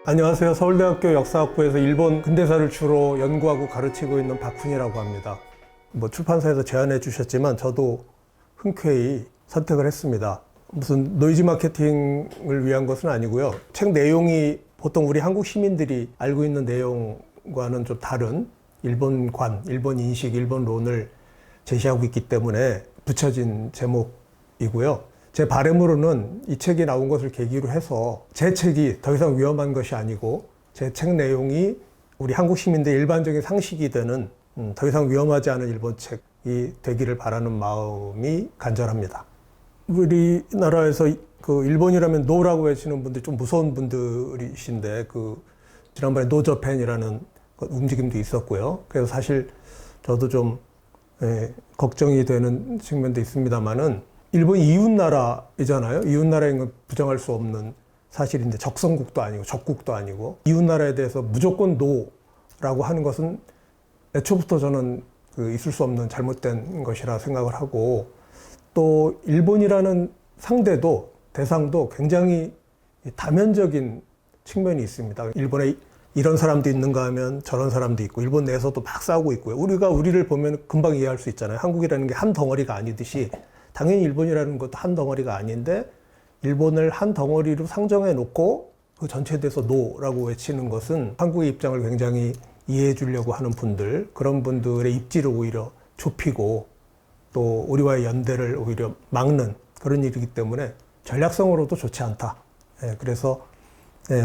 안녕하세요. 서울대학교 역사학부에서 일본 근대사를 주로 연구하고 가르치고 있는 박훈이라고 합니다. 출판사에서 제안해 주셨지만 저도 흔쾌히 선택을 했습니다. 무슨 노이즈 마케팅을 위한 것은 아니고요. 책 내용이 보통 우리 한국 시민들이 알고 있는 내용과는 좀 다른 일본관, 일본 인식, 일본론을 제시하고 있기 때문에 붙여진 제목이고요. 제 바람으로는 이 책이 나온 것을 계기로 해서 제 책이 더 이상 위험한 것이 아니고 제 책 내용이 우리 한국 시민들의 일반적인 상식이 되는 더 이상 위험하지 않은 일본 책이 되기를 바라는 마음이 간절합니다. 우리나라에서 그 일본이라면 노라고 외치는 분들이 좀 무서운 분들이신데 지난번에 노저펜이라는 움직임도 있었고요. 그래서 사실 저도 좀 걱정이 되는 측면도 있습니다만은 일본이 이웃나라이잖아요. 이웃나라인 건 부정할 수 없는 사실인데 적성국도 아니고 적국도 아니고 이웃나라에 대해서 무조건 노라고 하는 것은 애초부터 저는 있을 수 없는 잘못된 것이라 생각을 하고 또 일본이라는 상대도 대상도 굉장히 다면적인 측면이 있습니다. 일본에 이런 사람도 있는가 하면 저런 사람도 있고 일본 내에서도 막 싸우고 있고요. 우리가 우리를 보면 금방 이해할 수 있잖아요. 한국이라는 게 한 덩어리가 아니듯이 당연히 일본이라는 것도 한 덩어리가 아닌데 일본을 한 덩어리로 상정해 놓고 그 전체에 대해서 노라고 외치는 것은 한국의 입장을 굉장히 이해해 주려고 하는 분들, 그런 분들의 입지를 오히려 좁히고 또 우리와의 연대를 오히려 막는 그런 일이기 때문에 전략성으로도 좋지 않다. 그래서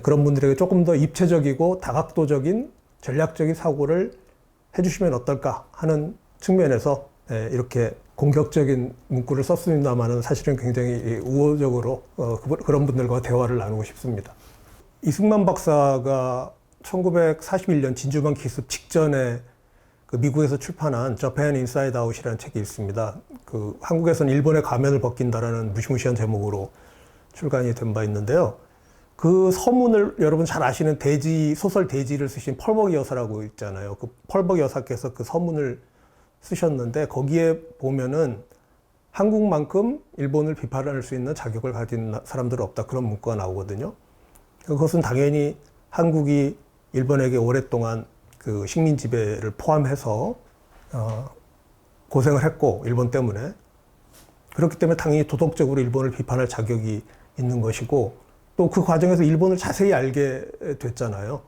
그런 분들에게 조금 더 입체적이고 다각도적인 전략적인 사고를 해주시면 어떨까 하는 측면에서 이렇게 공격적인 문구를 썼습니다만은 사실은 굉장히 우호적으로 그런 분들과 대화를 나누고 싶습니다. 이승만 박사가 1941년 진주만 기습 직전에 미국에서 출판한 Japan Inside Out이라는 책이 있습니다. 한국에서는 일본의 가면을 벗긴다라는 무시무시한 제목으로 출간이 된 바 있는데요. 그 서문을 여러분 잘 아시는 소설 대지를 쓰신 펄벅이 여사라고 있잖아요. 그 펄벅이 여사께서 그 서문을 쓰셨는데 거기에 보면은 한국만큼 일본을 비판할 수 있는 자격을 가진 사람들은 없다. 그런 문구가 나오거든요. 그것은 당연히 한국이 일본에게 오랫동안 그 식민 지배를 포함해서 고생을 했고 일본 때문에 그렇기 때문에 당연히 도덕적으로 일본을 비판할 자격이 있는 것이고 또 그 과정에서 일본을 자세히 알게 됐잖아요.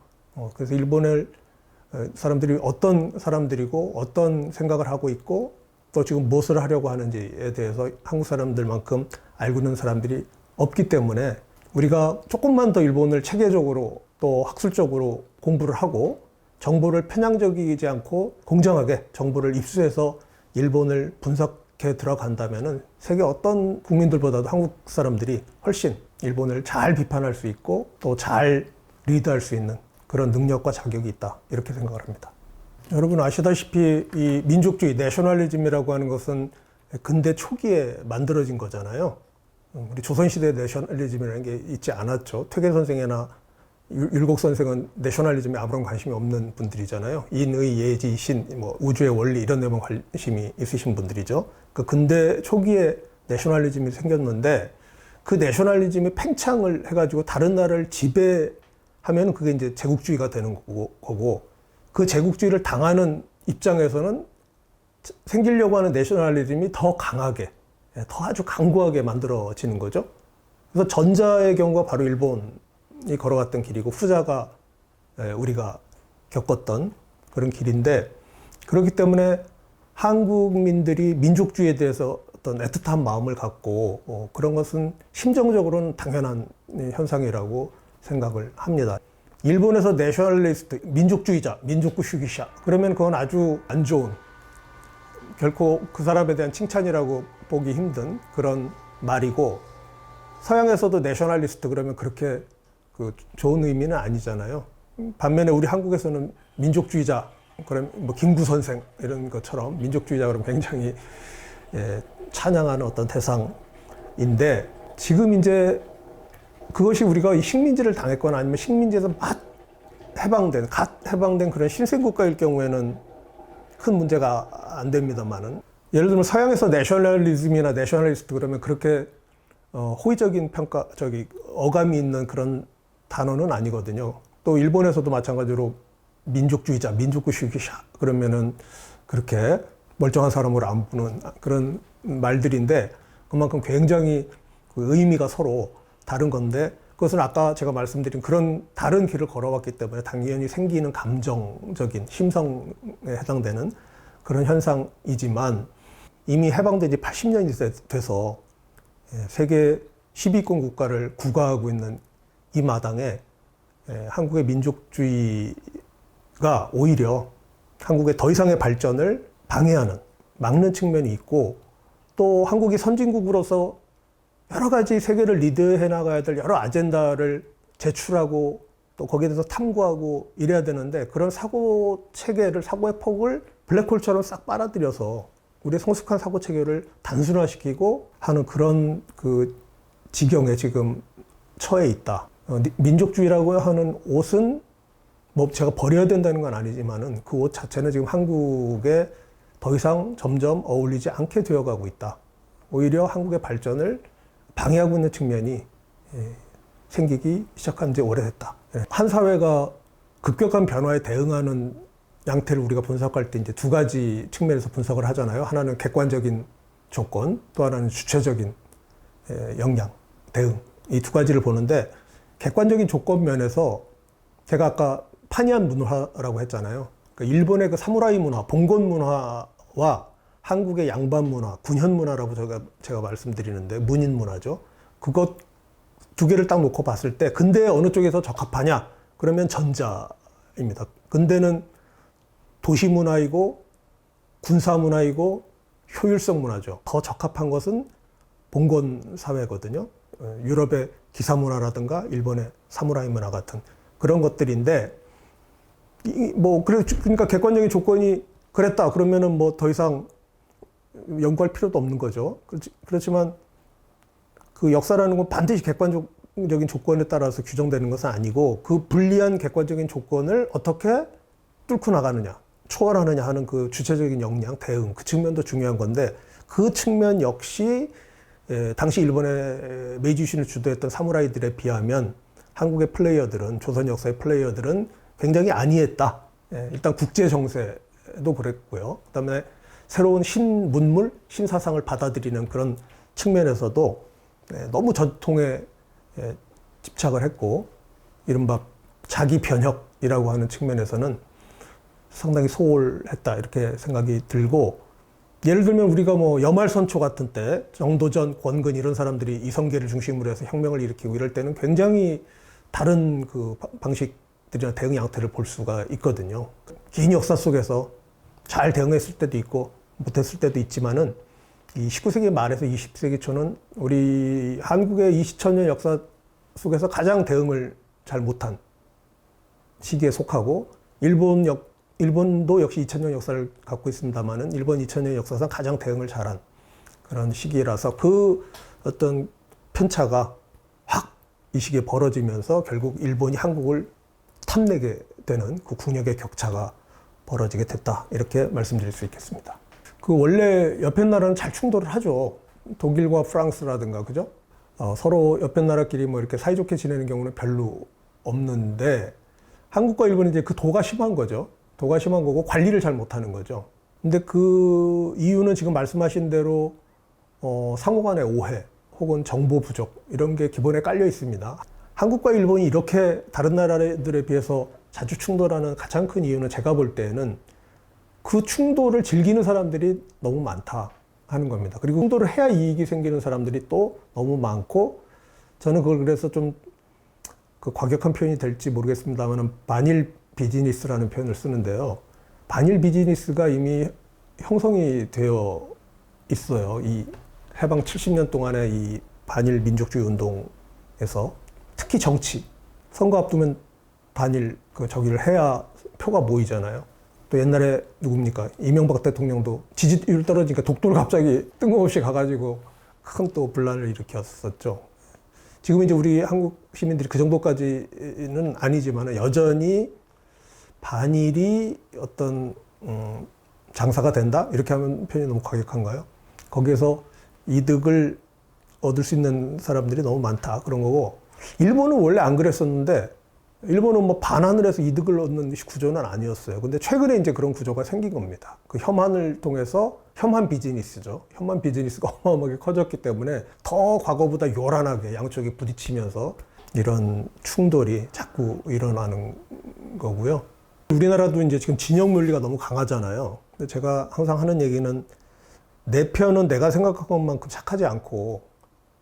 그래서 일본을 사람들이 어떤 사람들이고 어떤 생각을 하고 있고 또 지금 무엇을 하려고 하는지에 대해서 한국 사람들만큼 알고 있는 사람들이 없기 때문에 우리가 조금만 더 일본을 체계적으로 또 학술적으로 공부를 하고 정보를 편향적이지 않고 공정하게 정보를 입수해서 일본을 분석해 들어간다면은 세계 어떤 국민들보다도 한국 사람들이 훨씬 일본을 잘 비판할 수 있고 또 잘 리드할 수 있는 그런 능력과 자격이 있다. 이렇게 생각을 합니다. 여러분 아시다시피 이 민족주의, 내셔널리즘이라고 하는 것은 근대 초기에 만들어진 거잖아요. 우리 조선시대 내셔널리즘이라는 게 있지 않았죠. 퇴계 선생이나 율곡 선생은 내셔널리즘에 아무런 관심이 없는 분들이잖아요. 인의, 예지, 신, 우주의 원리 이런 데만 관심이 있으신 분들이죠. 그 근대 초기에 내셔널리즘이 생겼는데 그 내셔널리즘이 팽창을 해가지고 다른 나라를 지배하면 그게 이제 제국주의가 되는 거고 그 제국주의를 당하는 입장에서는 생기려고 하는 내셔널리즘이 더 강하게, 더 아주 강고하게 만들어지는 거죠. 그래서 전자의 경우가 바로 일본이 걸어갔던 길이고 후자가 우리가 겪었던 그런 길인데 그렇기 때문에 한국민들이 민족주의에 대해서 어떤 애틋한 마음을 갖고 그런 것은 심정적으로는 당연한 현상이라고 생각을 합니다. 일본에서 내셔널리스트, 민족주의자, 민족주의자 그러면 그건 아주 안 좋은 결코 그 사람에 대한 칭찬이라고 보기 힘든 그런 말이고 서양에서도 내셔널리스트 그러면 그렇게 좋은 의미는 아니잖아요. 반면에 우리 한국에서는 민족주의자 그러면 김구 선생 이런 것처럼 민족주의자 그러면 굉장히 찬양하는 어떤 대상인데 지금 이제 그것이 우리가 식민지를 당했거나 아니면 식민지에서 갓 해방된 그런 신생국가일 경우에는 큰 문제가 안 됩니다만은 예를 들면 서양에서 내셔널리즘이나 내셔널리스트 그러면 그렇게 호의적인 어감이 있는 그런 단어는 아니거든요. 또 일본에서도 마찬가지로 민족주의자, 민족주의자 그러면은 그렇게 멀쩡한 사람으로 안 보는 그런 말들인데 그만큼 굉장히 그 의미가 서로 다른 건데 그것은 아까 제가 말씀드린 그런 다른 길을 걸어왔기 때문에 당연히 생기는 감정적인 심성에 해당되는 그런 현상이지만 이미 해방된 지 80년이 돼서 세계 10위권 국가를 구가하고 있는 이 마당에 한국의 민족주의가 오히려 한국의 더 이상의 발전을 방해하는, 막는 측면이 있고 또 한국이 선진국으로서 여러 가지 세계를 리드해 나가야 될 여러 아젠다를 제출하고 또 거기에 대해서 탐구하고 이래야 되는데 그런 사고 체계를, 사고의 폭을 블랙홀처럼 싹 빨아들여서 우리의 성숙한 사고 체계를 단순화시키고 하는 그런 그 지경에 지금 처해 있다. 민족주의라고 하는 옷은 뭐 제가 버려야 된다는 건 아니지만은 그 옷 자체는 지금 한국에 더 이상 점점 어울리지 않게 되어가고 있다. 오히려 한국의 발전을 방해하고 있는 측면이 생기기 시작한 지 오래됐다. 한 사회가 급격한 변화에 대응하는 양태를 우리가 분석할 때 이제 두 가지 측면에서 분석을 하잖아요. 하나는 객관적인 조건, 또 하나는 주체적인 역량, 대응. 이 두 가지를 보는데 객관적인 조건 면에서 제가 아까 파니안 문화라고 했잖아요. 그러니까 일본의 그 사무라이 문화, 봉건 문화와 한국의 양반 문화, 군현 문화라고 제가 말씀드리는데 문인 문화죠. 그것 두 개를 딱 놓고 봤을 때 근대에 어느 쪽에서 적합하냐? 그러면 전자입니다. 근대는 도시 문화이고 군사 문화이고 효율성 문화죠. 더 적합한 것은 봉건 사회거든요. 유럽의 기사 문화라든가 일본의 사무라이 문화 같은 그런 것들인데 그러니까 객관적인 조건이 그랬다 그러면은 뭐 더 이상 연구할 필요도 없는 거죠. 그렇지만 그 역사라는 건 반드시 객관적인 조건에 따라서 규정되는 것은 아니고 그 불리한 객관적인 조건을 어떻게 뚫고 나가느냐, 초월하느냐 하는 그 주체적인 역량, 대응, 그 측면도 중요한 건데 그 측면 역시 당시 일본의 메이지 유신을 주도했던 사무라이들에 비하면 한국의 플레이어들은, 조선 역사의 플레이어들은 굉장히 안이했다. 일단 국제 정세도 그랬고요. 그다음에 새로운 신문물, 신사상을 받아들이는 그런 측면에서도 너무 전통에 집착을 했고 이른바 자기 변혁이라고 하는 측면에서는 상당히 소홀했다 이렇게 생각이 들고 예를 들면 우리가 뭐 여말선초 같은 때 정도전, 권근 이런 사람들이 이성계를 중심으로 해서 혁명을 일으키고 이럴 때는 굉장히 다른 그 방식들이나 대응 양태를 볼 수가 있거든요. 긴 역사 속에서 잘 대응했을 때도 있고 못했을 때도 있지만은 이 19세기 말에서 20세기 초는 우리 한국의 2000년 역사 속에서 가장 대응을 잘 못한 시기에 속하고 일본도 역시 2000년 역사를 갖고 있습니다만은 일본 2000년 역사상 가장 대응을 잘한 그런 시기라서 그 어떤 편차가 확 이 시기에 벌어지면서 결국 일본이 한국을 탐내게 되는 그 국력의 격차가 벌어지게 됐다. 이렇게 말씀드릴 수 있겠습니다. 그 원래 옆에 나라는 잘 충돌을 하죠. 독일과 프랑스라든가, 그죠? 서로 옆에 나라끼리 뭐 이렇게 사이좋게 지내는 경우는 별로 없는데 한국과 일본은 이제 그 도가 심한 거죠. 도가 심한 거고 관리를 잘 못하는 거죠. 근데 그 이유는 지금 말씀하신 대로 상호 간의 오해 혹은 정보 부족 이런 게 기본에 깔려 있습니다. 한국과 일본이 이렇게 다른 나라들에 비해서 자주 충돌하는 가장 큰 이유는 제가 볼 때는 그 충돌을 즐기는 사람들이 너무 많다 하는 겁니다. 그리고 충돌을 해야 이익이 생기는 사람들이 또 너무 많고 저는 그걸 그래서 좀 그 과격한 표현이 될지 모르겠습니다만 반일 비즈니스라는 표현을 쓰는데요. 반일 비즈니스가 이미 형성이 되어 있어요. 이 해방 70년 동안의 이 반일 민족주의 운동에서 특히 정치, 선거 앞두면 반일 저기를 해야 표가 모이잖아요. 또 옛날에 누굽니까? 이명박 대통령도 지지율 떨어지니까 독도를 갑자기 뜬금없이 가가지고 큰 또 분란을 일으켰었죠. 지금 이제 우리 한국 시민들이 그 정도까지는 아니지만 여전히 반일이 어떤 장사가 된다? 이렇게 하면 표현이 너무 과격한가요? 거기에서 이득을 얻을 수 있는 사람들이 너무 많다. 그런 거고 일본은 원래 안 그랬었는데 일본은 뭐 반환을 해서 이득을 얻는 구조는 아니었어요. 근데 최근에 이제 그런 구조가 생긴 겁니다. 그 혐한을 통해서 혐한 비즈니스죠. 혐한 비즈니스가 어마어마하게 커졌기 때문에 더 과거보다 요란하게 양쪽이 부딪히면서 이런 충돌이 자꾸 일어나는 거고요. 우리나라도 이제 지금 진영 논리가 너무 강하잖아요. 근데 제가 항상 하는 얘기는 내 편은 내가 생각한 것만큼 착하지 않고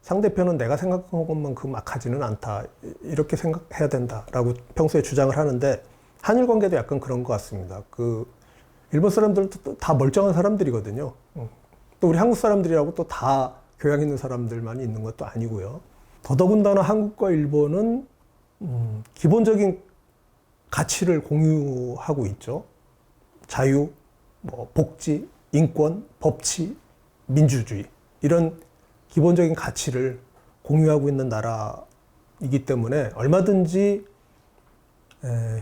상대편은 내가 생각한 것만큼 악하지는 않다. 이렇게 생각해야 된다라고 평소에 주장을 하는데 한일 관계도 약간 그런 것 같습니다. 그 일본 사람들도 다 멀쩡한 사람들이거든요. 또 우리 한국 사람들이라고 또 다 교양 있는 사람들만 있는 것도 아니고요. 더더군다나 한국과 일본은 기본적인 가치를 공유하고 있죠. 자유, 뭐 복지, 인권, 법치, 민주주의 이런 기본적인 가치를 공유하고 있는 나라이기 때문에 얼마든지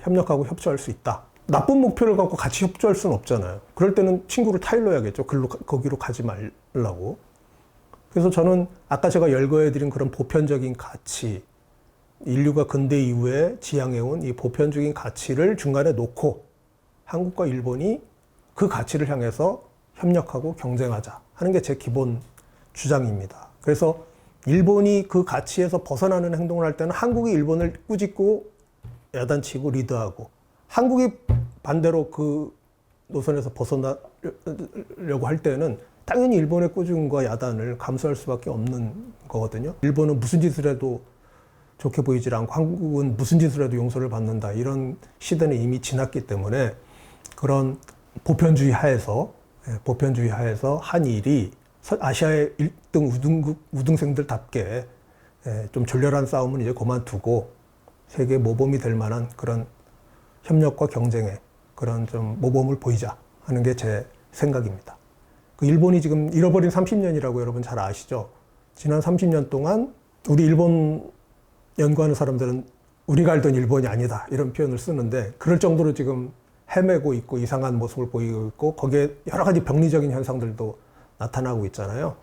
협력하고 협조할 수 있다. 나쁜 목표를 갖고 같이 협조할 수는 없잖아요. 그럴 때는 친구를 타일러야겠죠. 거기로 가지 말라고. 그래서 저는 아까 제가 열거해드린 그런 보편적인 가치, 인류가 근대 이후에 지향해온 이 보편적인 가치를 중간에 놓고 한국과 일본이 그 가치를 향해서 협력하고 경쟁하자 하는 게 제 기본 주장입니다. 그래서 일본이 그 가치에서 벗어나는 행동을 할 때는 한국이 일본을 꾸짖고 야단치고 리드하고, 한국이 반대로 그 노선에서 벗어나려고 할 때는 당연히 일본의 꾸중과 야단을 감수할 수밖에 없는 거거든요. 일본은 무슨 짓을 해도 좋게 보이질 않고 한국은 무슨 짓을 해도 용서를 받는다. 이런 시대는 이미 지났기 때문에 그런 보편주의 하에서 한일이 아시아의 1등 우등생들답게 좀 졸렬한 싸움은 이제 그만두고 세계 모범이 될 만한 그런 협력과 경쟁에 그런 좀 모범을 보이자 하는 게 제 생각입니다. 그 일본이 지금 잃어버린 30년이라고 여러분 잘 아시죠? 지난 30년 동안 우리 일본 연구하는 사람들은 우리가 알던 일본이 아니다 이런 표현을 쓰는데 그럴 정도로 지금 헤매고 있고 이상한 모습을 보이고 있고 거기에 여러 가지 병리적인 현상들도 나타나고 있잖아요.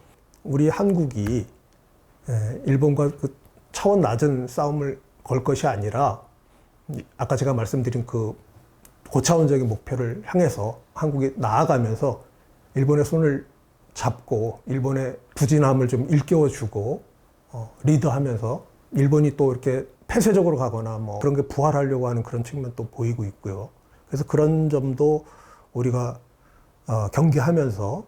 우리 한국이 일본과 그 차원 낮은 싸움을 걸 것이 아니라 아까 제가 말씀드린 그 고차원적인 목표를 향해서 한국이 나아가면서 일본의 손을 잡고 일본의 부진함을 좀 일깨워주고 리드하면서 일본이 또 이렇게 폐쇄적으로 가거나 뭐 그런 게 부활하려고 하는 그런 측면도 보이고 있고요. 그래서 그런 점도 우리가 경계하면서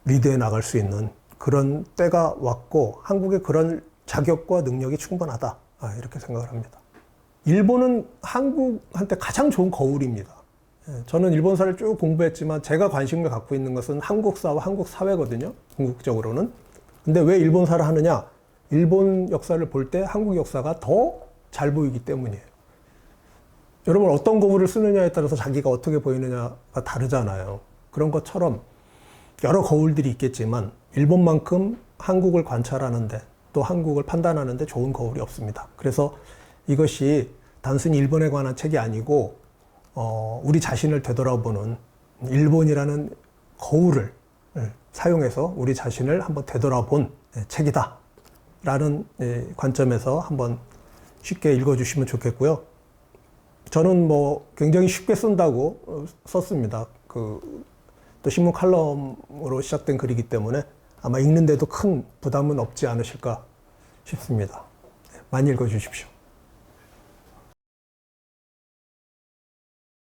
리드해 나갈 수 있는 그런 때가 왔고 한국의 그런 자격과 능력이 충분하다 이렇게 생각을 합니다. 일본은 한국한테 가장 좋은 거울입니다. 저는 일본사를 쭉 공부했지만 제가 관심을 갖고 있는 것은 한국사와 한국 사회거든요. 궁극적으로는. 근데 왜 일본사를 하느냐? 일본 역사를 볼 때 한국 역사가 더 잘 보이기 때문이에요. 여러분 어떤 거울을 쓰느냐에 따라서 자기가 어떻게 보이느냐가 다르잖아요. 그런 것처럼 여러 거울들이 있겠지만 일본만큼 한국을 관찰하는데 또 한국을 판단하는데 좋은 거울이 없습니다. 그래서 이것이 단순히 일본에 관한 책이 아니고 우리 자신을 되돌아보는 일본이라는 거울을 사용해서 우리 자신을 한번 되돌아본 책이다 라는 관점에서 한번 쉽게 읽어주시면 좋겠고요. 저는 뭐 굉장히 쉽게 쓴다고 썼습니다. 또 신문 칼럼으로 시작된 글이기 때문에 아마 읽는데도 큰 부담은 없지 않으실까 싶습니다. 많이 읽어주십시오.